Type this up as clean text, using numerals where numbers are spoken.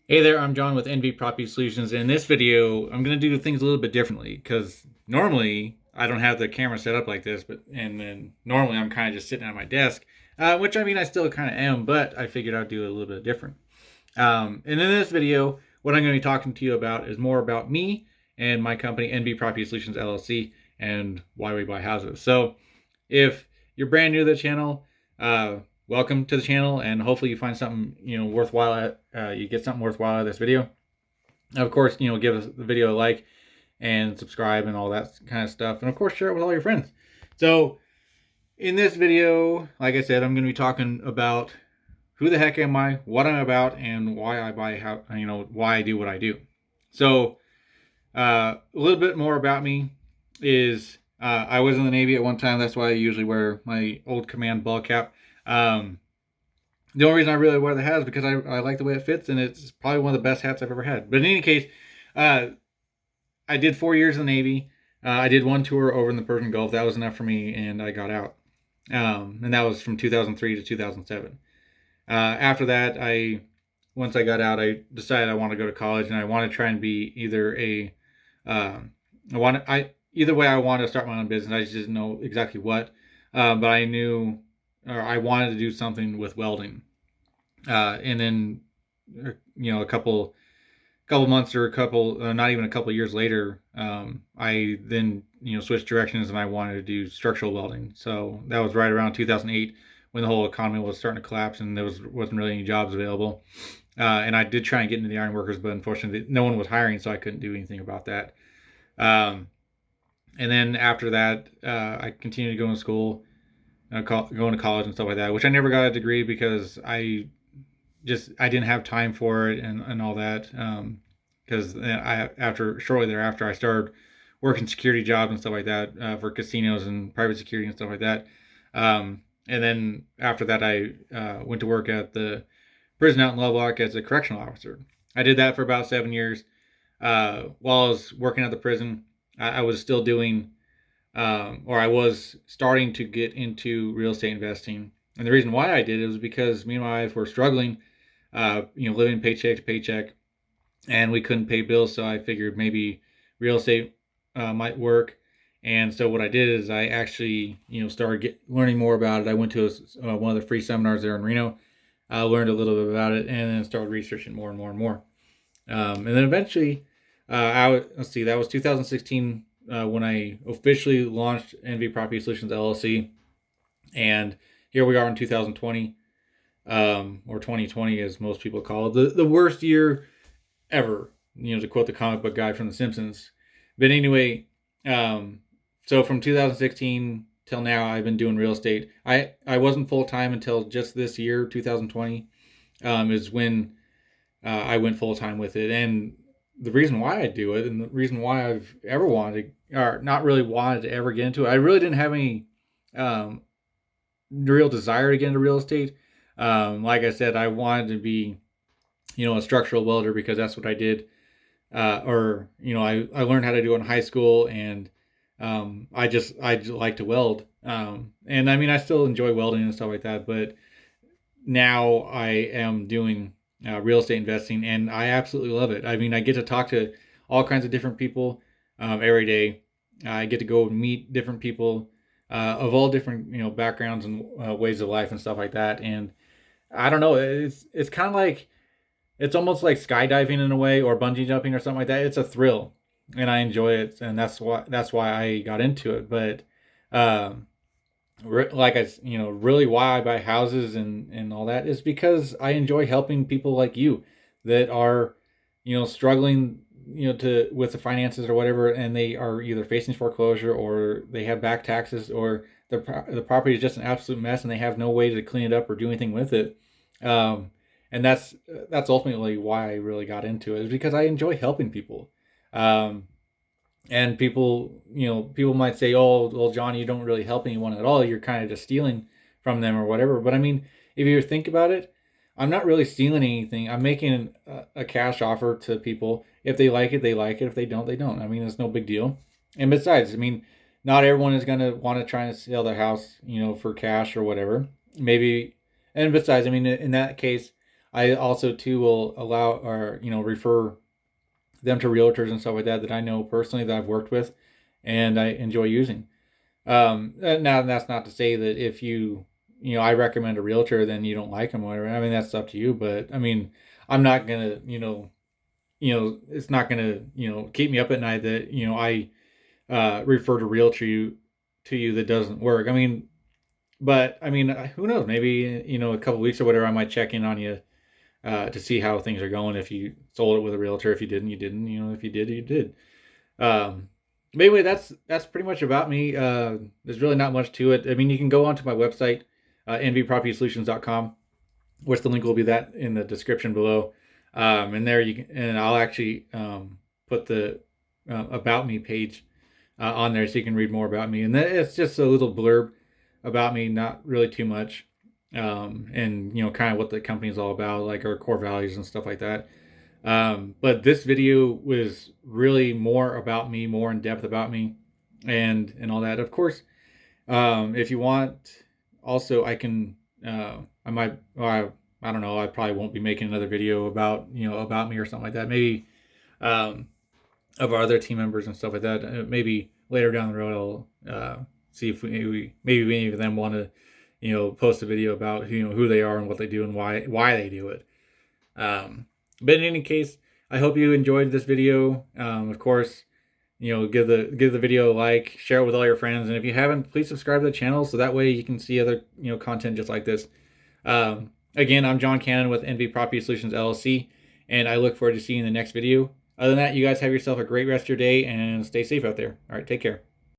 Hey there, I'm John with NV Property Solutions. In this video, I'm going to do things a little bit differently because normally I don't have the camera set up like this, and then normally I'm kind of just sitting at my desk, which I mean I still kind of am, but I figured I'd do it a little bit different. And in this video, what I'm going to be talking to you about is more about me and my company NV Property Solutions LLC and why we buy houses. So if you're brand new to the channel, welcome to the channel, and hopefully you find something worthwhile. You get something worthwhile out of this video. Of course, give us the video a like and subscribe and all that kind of stuff, and of course share it with all your friends. So in this video, like I said, I'm going to be talking about who the heck am I, what I'm about, and why I buy why I do what I do. So a little bit more about me is I was in the Navy at one time. That's why I usually wear my old command ball cap. The only reason I really wear the hat is because I like the way it fits, and it's probably one of the best hats I've ever had. But in any case, I did 4 years in the Navy. I did one tour over in the Persian Gulf. That was enough for me, and I got out. And that was from 2003 to 2007. After that, once I got out, I decided I want to go to college, and I want to try and be either either way I wanted to start my own business. I just didn't know exactly what, but I knew, or I wanted to do something with welding. And then, a couple months or not even a couple years later, I then switched directions and I wanted to do structural welding. So that was right around 2008 when the whole economy was starting to collapse and wasn't really any jobs available. And I did try and get into the iron workers, but unfortunately no one was hiring, so I couldn't do anything about that. And then after that, I continued going to school, going to college and stuff like that, which I never got a degree because I didn't have time for it and all that. Because shortly thereafter, I started working security jobs and stuff like that, for casinos and private security and stuff like that. And then after that, I went to work at the prison out in Lovelock as a correctional officer. I did that for about 7 years. While I was working at the prison, I was still doing, or I was starting to get into real estate investing. And the reason why I did it was because me and my wife were struggling, living paycheck to paycheck, and we couldn't pay bills. So I figured maybe real estate might work. And so what I did is I actually, started learning more about it. I went to one of the free seminars there in Reno. I learned a little bit about it, and then started researching more and more and more. And then eventually, that was 2016 when I officially launched NV Property Solutions LLC, and here we are in 2020, or 2020 as most people call it, the worst year ever, to quote the comic book guy from The Simpsons. But anyway, so from 2016 till now, I've been doing real estate. I wasn't full time until just this year, 2020, is when I went full time with it. And the reason why I do it, and the reason why I've ever wanted, or not really wanted to ever get into it, I really didn't have any real desire to get into real estate. Like I said, I wanted to be, a structural welder because that's what I did. I learned how to do it in high school, and I just like to weld. And I mean, I still enjoy welding and stuff like that, but now I am doing real estate investing, and I absolutely love it. I mean, I get to talk to all kinds of different people every day. I get to go meet different people of all different backgrounds and ways of life and stuff like that. And I don't know, it's kind of like, it's almost like skydiving in a way, or bungee jumping or something like that. It's a thrill, and I enjoy it, and that's why I got into it. But really why I buy houses and all that is because I enjoy helping people like you that are, struggling, to with the finances or whatever, and they are either facing foreclosure, or they have back taxes, or the property is just an absolute mess and they have no way to clean it up or do anything with it. And that's ultimately why I really got into it, is because I enjoy helping people. Um, and people might say, "Oh, well, John, you don't really help anyone at all. You're kind of just stealing from them or whatever." But I mean, if you think about it, I'm not really stealing anything. I'm making a cash offer to people. If they like it, they like it. If they don't, they don't. I mean, it's no big deal. And besides, I mean, not everyone is gonna want to try and sell their house, for cash or whatever. Maybe, and besides, I mean, in that case, I also too will allow, or refer them to realtors and stuff like that I know personally that I've worked with and I enjoy using. Now that's not to say that if I recommend a realtor, then you don't like them or whatever. I mean, that's up to you. But I mean, I'm not gonna, it's not gonna, keep me up at night that I refer to realtor to you that doesn't work. I mean, but I mean, who knows? Maybe a couple weeks or whatever, I might check in on you to see how things are going. If you sold it with a realtor, if you didn't, you didn't. If you did, you did. Um, but anyway, that's pretty much about me. There's really not much to it. I mean, you can go onto my website, nvpropertysolutions.com, which the link will be that in the description below. And there and I'll actually put the about me page on there so you can read more about me. And it's just a little blurb about me, not really too much. And kind of what the company is all about, like our core values and stuff like that. But this video was really more about me, more in depth about me, and all that. Of course, if you want, also I can, I might, I don't know, I probably won't be making another video about about me or something like that. Maybe of our other team members and stuff like that. Maybe later down the road, I'll see if maybe any of them want to post a video about who they are and what they do and why they do it. But in any case, I hope you enjoyed this video. Of course, give the video a like, share it with all your friends, and if you haven't, please subscribe to the channel so that way you can see other content just like this. Again, I'm John Cannon with NV Property Solutions LLC, and I look forward to seeing you in the next video. Other than that, you guys have yourself a great rest of your day and stay safe out there. All right, take care.